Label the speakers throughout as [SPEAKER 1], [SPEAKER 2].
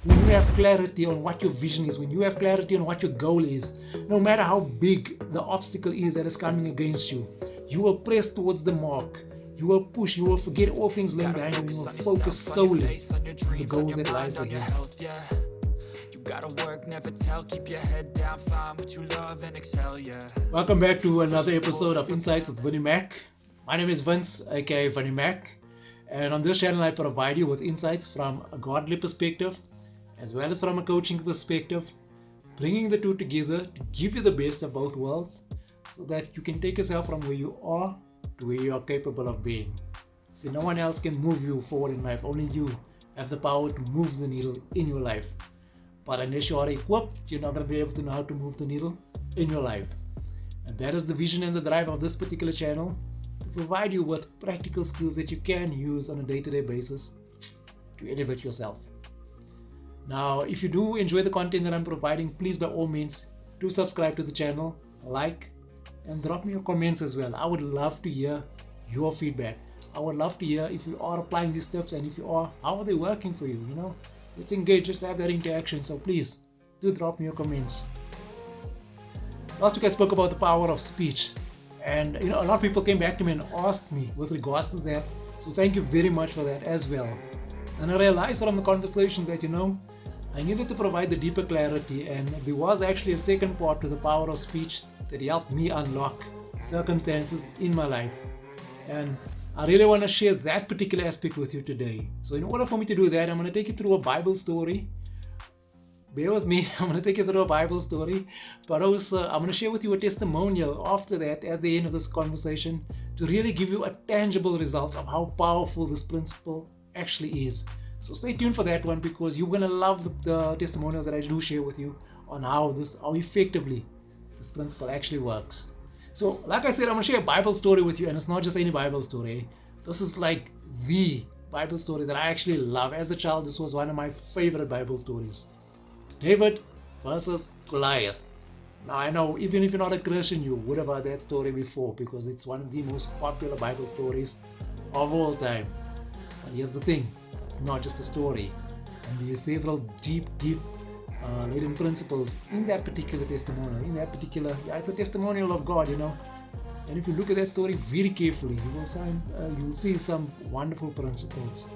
[SPEAKER 1] when you have clarity on what your vision is, when you have clarity on what your goal is, no matter how big the obstacle is that is coming against you, you will press towards the mark. You will push, you will forget all things laying behind you, and you will focus solely on the goal that lies ahead.
[SPEAKER 2] Gotta work, never tell, keep your head down, find what you love and excel, yeah.
[SPEAKER 1] Welcome back to another episode of Insights with Vinny Mac. My name is Vince, aka Vinny Mac, and on this channel I provide you with insights from a godly perspective as well as from a coaching perspective, bringing the two together to give you the best of both worlds so that you can take yourself from where you are to where you are capable of being. See, no one else can move you forward in life, only you have the power to move the needle in your life. But unless you are equipped, you're not going to be able to know how to move the needle in your life. And that is the vision and the drive of this particular channel, to provide you with practical skills that you can use on a day-to-day basis to elevate yourself. Now, if you do enjoy the content that I'm providing, please by all means do subscribe to the channel, like, and drop me your comments as well. I would love to hear your feedback. I would love to hear if you are applying these steps, and if you are, how are they working for you? Let's engage, let's have that interaction. So please do drop me your comments. Last week I spoke about the power of speech, and a lot of people came back to me and asked me with regards to that. So thank you very much for that as well. And I realized from the conversations that I needed to provide the deeper clarity, and there was actually a second part to the power of speech that helped me unlock circumstances in my life. And I really want to share that particular aspect with you today. So in order for me to do that, I'm going to take you through a Bible story. Bear with me, I'm going to take you through a Bible story, but also I'm going to share with you a testimonial after that at the end of this conversation to really give you a tangible result of how powerful this principle actually is. So stay tuned for that one, because you're going to love the testimonial that I do share with you on how effectively this principle actually works. So like I said, I'm going to share a Bible story with you, and it's not just any Bible story. This is like the Bible story that I actually love. As a child, this was one of my favorite Bible stories. David versus Goliath. Now I know, even if you're not a Christian, you would have heard that story before, because it's one of the most popular Bible stories of all time. But here's the thing, it's not just a story. And there are several deep laden principles in that particular testimonial. It's a testimonial of God, And if you look at that story very carefully, you will see some wonderful principles.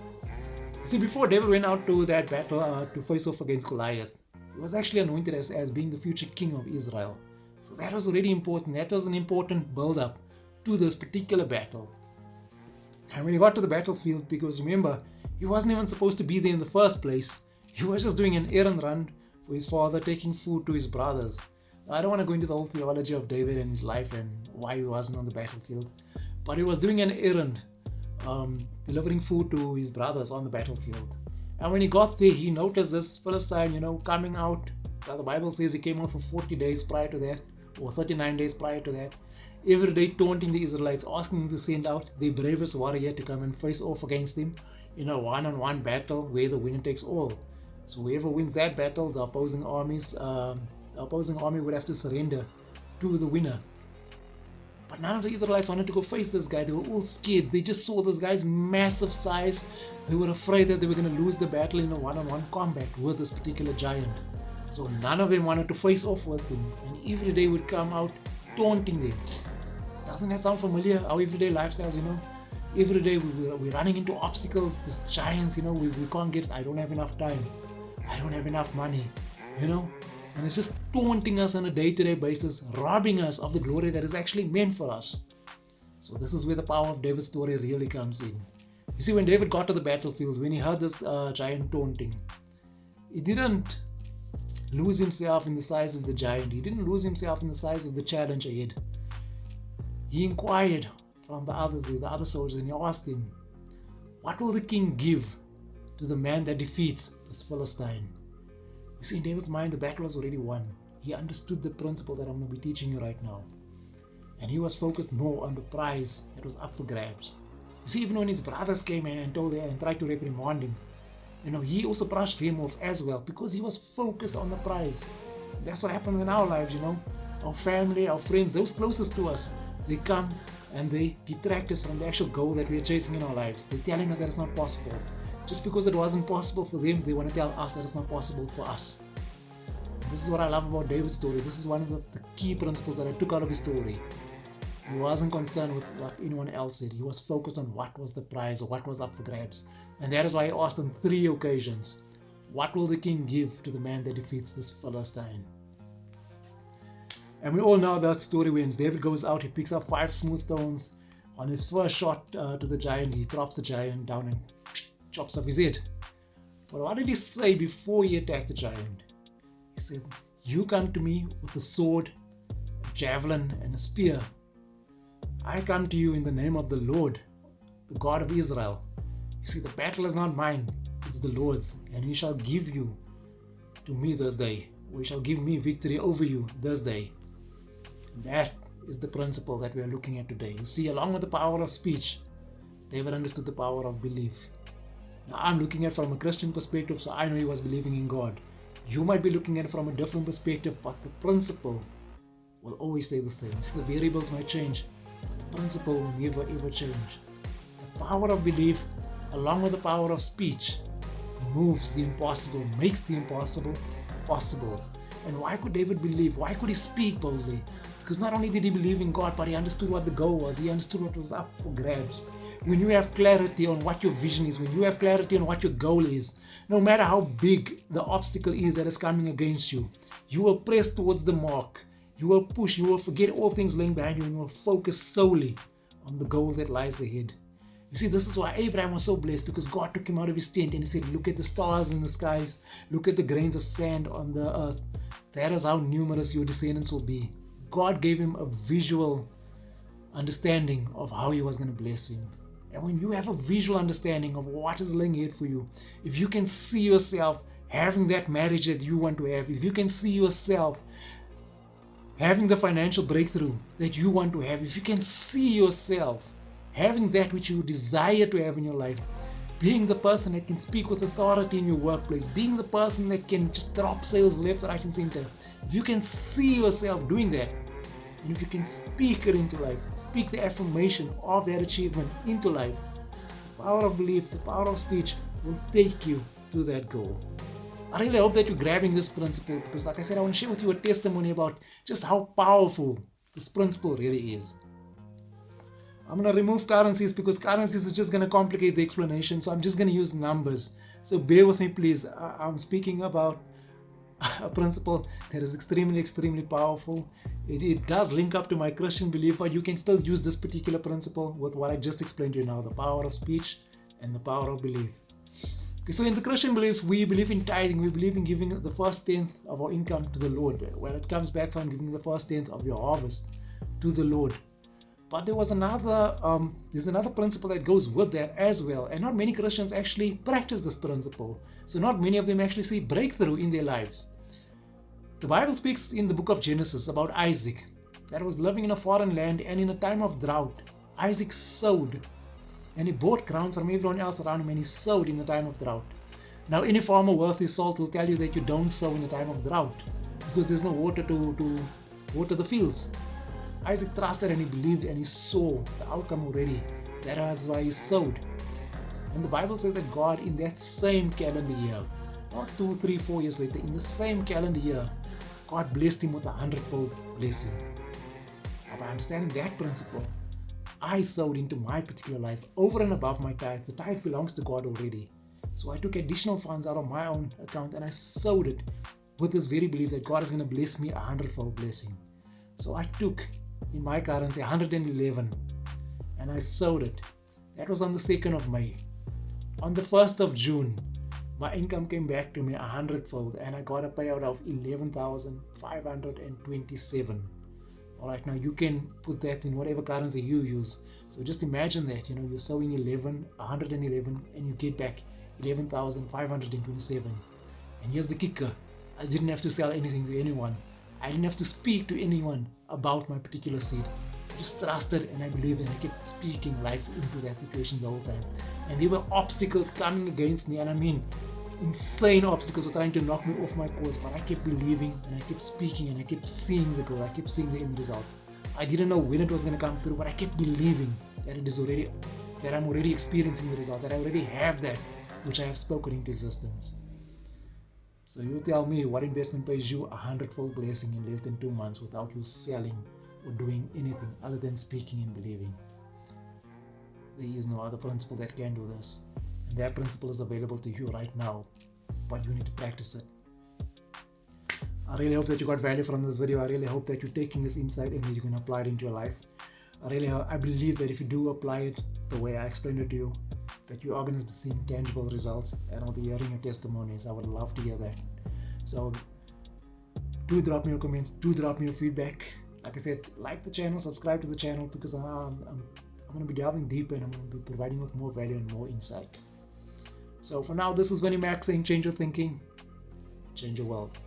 [SPEAKER 1] See, before David went out to that battle to face off against Goliath, he was actually anointed as being the future king of Israel. So that was already important. That was an important build-up to this particular battle. And when he got to the battlefield, because remember, he wasn't even supposed to be there in the first place. He was just doing an errand run for his father, taking food to his brothers. I don't want to go into the whole theology of David and his life and why he wasn't on the battlefield, but he was doing an errand, delivering food to his brothers on the battlefield. And when he got there, he noticed this Philistine, coming out. The Bible says he came out for 40 days prior to that, or 39 days prior to that, every day taunting the Israelites, asking them to send out their bravest warrior to come and face off against him in a one-on-one battle where the winner takes all. So whoever wins that battle, the opposing army would have to surrender to the winner. But none of the Israelites wanted to go face this guy. They were all scared. They just saw this guy's massive size. They were afraid that they were going to lose the battle in a one-on-one combat with this particular giant. So none of them wanted to face off with him. And every day would come out taunting them. Doesn't that sound familiar? Our everyday lifestyles, Every day we're running into obstacles, these giants, we can't get it. I don't have enough time. I don't have enough money, And it's just taunting us on a day-to-day basis, robbing us of the glory that is actually meant for us. So this is where the power of David's story really comes in. You see, when David got to the battlefield, when he heard this giant taunting, he didn't lose himself in the size of the giant. He didn't lose himself in the size of the challenge ahead. He inquired from the other soldiers, and he asked him, what will the king give to the man that defeats this Philistine? You see, in David's mind, the battle was already won. He understood the principle that I'm going to be teaching you right now. And he was focused more on the prize that was up for grabs. You see, even when his brothers came in and tried to reprimand him, he also brushed him off as well, because he was focused on the prize. That's what happens in our lives, Our family, our friends, those closest to us, they come and they detract us from the actual goal that we are chasing in our lives. They're telling us that it's not possible. Just because it wasn't possible for them, they want to tell us that it's not possible for us. This is what I love about David's story. This is one of the key principles that I took out of his story. He wasn't concerned with what anyone else said. He was focused on what was the prize or what was up for grabs. And that is why he asked on 3 occasions, what will the king give to the man that defeats this Philistine? And we all know that story wins. David goes out, he picks up 5 smooth stones. On his first shot to the giant, he drops the giant down and chops off his head. But what did he say before he attacked the giant? He said, you come to me with a sword, a javelin, and a spear. I come to you in the name of the Lord, the God of Israel. You see, the battle is not mine, it's the Lord's, and he shall give you to me this day. He shall give me victory over you this day. That is the principle that we are looking at today. You see, along with the power of speech, David understood the power of belief. Now, I'm looking at it from a Christian perspective, so I know he was believing in God. You might be looking at it from a different perspective, but the principle will always stay the same. See, the variables might change. The principle will never ever change. The power of belief, along with the power of speech, moves the impossible, makes the impossible possible. And why could David believe? Why could he speak boldly? Because not only did he believe in God, but he understood what the goal was. He understood what was up for grabs. When you have clarity on what your vision is, when you have clarity on what your goal is, no matter how big the obstacle is that is coming against you, you will press towards the mark. You will push, you will forget all things lying behind you, and you will focus solely on the goal that lies ahead. You see, this is why Abraham was so blessed, because God took him out of his tent and he said, look at the stars in the skies, look at the grains of sand on the earth. That is how numerous your descendants will be. God gave him a visual understanding of how he was going to bless him. And when you have a visual understanding of what is lying ahead for you, if you can see yourself having that marriage that you want to have, if you can see yourself having the financial breakthrough that you want to have, if you can see yourself having that which you desire to have in your life, being the person that can speak with authority in your workplace, being the person that can just drop sales left, right, and center, if you can see yourself doing that, and if you can speak it into life, speak the affirmation of that achievement into life, the power of belief, the power of speech will take you to that goal. I really hope that you're grabbing this principle, because like I said, I want to share with you a testimony about just how powerful this principle really is. I'm going to remove currencies because currencies is just going to complicate the explanation, so I'm just going to use numbers. So bear with me, please. I'm speaking about a principle that is extremely powerful. It does link up to my Christian belief, but you can still use this particular principle with what I just explained to you now, the power of speech and the power of belief. Okay, so in the Christian belief, we believe in tithing. We believe in giving the first tenth of our income to the Lord. Well, it comes back from giving the first tenth of your harvest to the Lord. But there's another principle that goes with that as well. And not many Christians actually practice this principle. So not many of them actually see breakthrough in their lives. The Bible speaks in the book of Genesis about Isaac that was living in a foreign land, and in a time of drought, Isaac sowed. And he bought grounds from everyone else around him, and he sowed in the time of drought. Now, any farmer worth his salt will tell you that you don't sow in the time of drought because there's no water to water the fields. Isaac trusted and he believed and he saw the outcome already. That is why he sowed. And the Bible says that God, in that same calendar year, not 2, 3, 4 years later, in the same calendar year, God blessed him with 100-fold blessing. Now, by understanding that principle, I sowed into my particular life over and above my tithe. The tithe belongs to God already. So I took additional funds out of my own account and I sowed it with this very belief that God is going to bless me 100-fold blessing. So I took in my currency 111 and I sowed it. That was on the 2nd of May. On the 1st of June, my income came back to me 100-fold and I got a payout of 11,527. Alright, now you can put that in whatever currency you use. So just imagine that, you're sowing 111 and you get back 11,527. And here's the kicker. I didn't have to sell anything to anyone. I didn't have to speak to anyone about my particular seed. I just trusted and I believed, and I kept speaking life into that situation the whole time. And there were obstacles coming against me, and I mean insane obstacles were trying to knock me off my course, but I kept believing and I kept speaking and I kept seeing the goal. I kept seeing the end result. I didn't know when it was going to come through, but I kept believing that I'm already experiencing the result, that I already have that which I have spoken into existence. So you tell me what investment pays you a hundredfold blessing in less than 2 months without you selling or doing anything other than speaking and believing. There is no other principle that can do this. And that principle is available to you right now, but you need to practice it. I really hope that you got value from this video. I really hope that you're taking this insight and that you can apply it into your life. I believe that if you do apply it the way I explained it to you, that you are going to be seeing tangible results, and I'll be hearing your testimonies. I would love to hear that. So do drop me your comments, do drop me your feedback. Like I said, like the channel, subscribe to the channel, because I'm going to be delving deeper and I'm going to be providing with more value and more insight. So for now, this is Vinnie Mac saying change your thinking, change your world.